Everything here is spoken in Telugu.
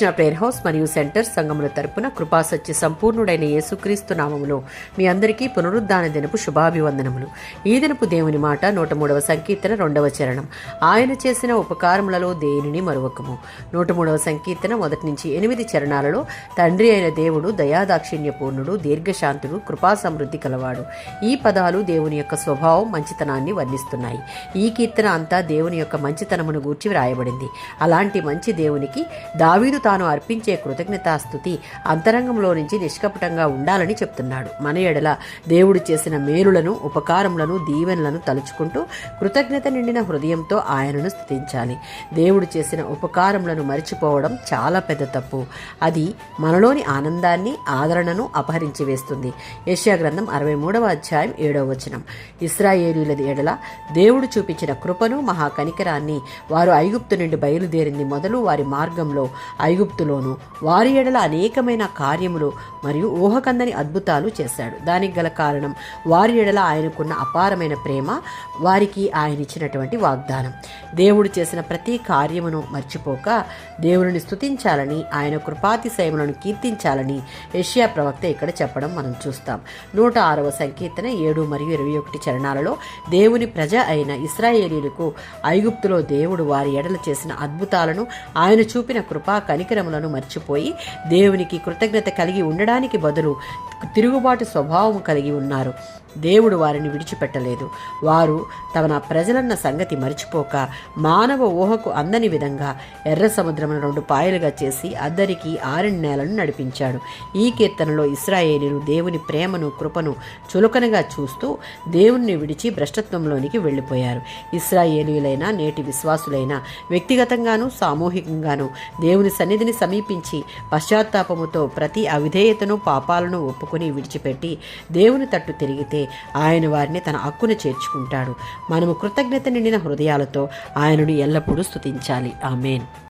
కృష్ణ ప్రేయర్ హౌస్ మరియు సెంటర్ సంఘముల తరపున కృపాసత్య సంపూర్ణుడైన యేసుక్రీస్తు నామములో మీ అందరికీ పునరుద్ధాన దినపు శుభాభివందనములు. ఈ దినపు దేవుని మాట 103వ సంకీర్తన 2వ చరణం. ఆయన చేసిన ఉపకారములలో దేనిని మరువకము. 103వ సంకీర్తన 1 నుంచి 8 చరణాలలో తండ్రి అయిన దేవుడు దయాదాక్షిణ్య పూర్ణుడు, దీర్ఘశాంతుడు, కృపా సమృద్ధి కలవాడు. ఈ పదాలు దేవుని యొక్క స్వభావం, మంచితనాన్ని వర్ణిస్తున్నాయి. ఈ కీర్తన అంతా దేవుని యొక్క మంచితనమును గూర్చి వ్రాయబడింది. అలాంటి మంచి దేవునికి దావీదు తాను అర్పించే కృతజ్ఞతాస్తుతి అంతరంగంలో నుంచి నిష్కపటంగా ఉండాలని చెప్తున్నాడు. మన ఎడల దేవుడు చేసిన మేలులను, ఉపకారములను, దీవెనలను తలుచుకుంటూ కృతజ్ఞత నిండిన హృదయంతో ఆయనను స్తుతించాలి. దేవుడు చేసిన ఉపకారములను మరిచిపోవడం చాలా పెద్ద తప్పు. అది మనలోని ఆనందాన్ని, ఆదరణను అపహరించి వేస్తుంది. యెషయా గ్రంథం 63వ అధ్యాయం 7వ వచనం. ఇశ్రాయేలీయుల ఎడల దేవుడు చూపించిన కృపను, మహాకనికరాన్ని వారు ఐగుప్తు నుండి బయలుదేరింది మొదలు వారి మార్గంలో ఐగుప్తులోను వారి ఎడల అనేకమైన కార్యములు మరియు ఊహకందని అద్భుతాలు చేశాడు. దానికి గల కారణం వారి ఎడల ఆయనకున్న అపారమైన ప్రేమ, వారికి ఆయన ఇచ్చినటువంటి వాగ్దానం. దేవుడు చేసిన ప్రతి కార్యమును మర్చిపోక దేవుని స్తుతించాలని, ఆయన కృపాతిశయములను కీర్తించాలని యెషయా ప్రవక్త ఇక్కడ చెప్పడం మనం చూస్తాం. 106వ సంకీర్తన 7 మరియు 21 చరణాలలో దేవుని ప్రజ అయిన ఇశ్రాయేలీయులకు ఐగుప్తులో దేవుడు వారి ఎడల చేసిన అద్భుతాలను, ఆయన చూపిన కృపా కనికరములను మర్చిపోయి దేవునికి కృతజ్ఞత కలిగి ఉండడానికి బదులు తిరుగుబాటు స్వభావం కలిగి ఉన్నారు. దేవుడు వారిని విడిచిపెట్టలేదు. వారు తమ ప్రజలన్న సంగతి మరిచిపోక మానవ ఊహకు అందని విధంగా ఎర్ర సముద్రమును 2 పాయలుగా చేసి అద్దరికి 6 నేలను నడిపించాడు. ఈ కీర్తనలో ఇశ్రాయేలీయులు దేవుని ప్రేమను, కృపను చులకనగా చూస్తూ దేవుణ్ణి విడిచి భ్రష్టత్వంలోనికి వెళ్ళిపోయారు. ఇశ్రాయేలీయులైన నేటి విశ్వాసులైన వ్యక్తిగతంగాను, సామూహికంగాను దేవుని సన్నిధిని సమీపించి పశ్చాత్తాపముతో ప్రతి అవిధేయతను, పాపాలను ఒప్పుకొని విడిచిపెట్టి దేవుని తట్టు తిరిగితే ఆయన వారిని తన హక్కును చేర్చుకుంటాడు. మనము కృతజ్ఞత నిండిన హృదయాలతో ఆయనను ఎల్లప్పుడూ స్తుతించాలి. ఆమేన్.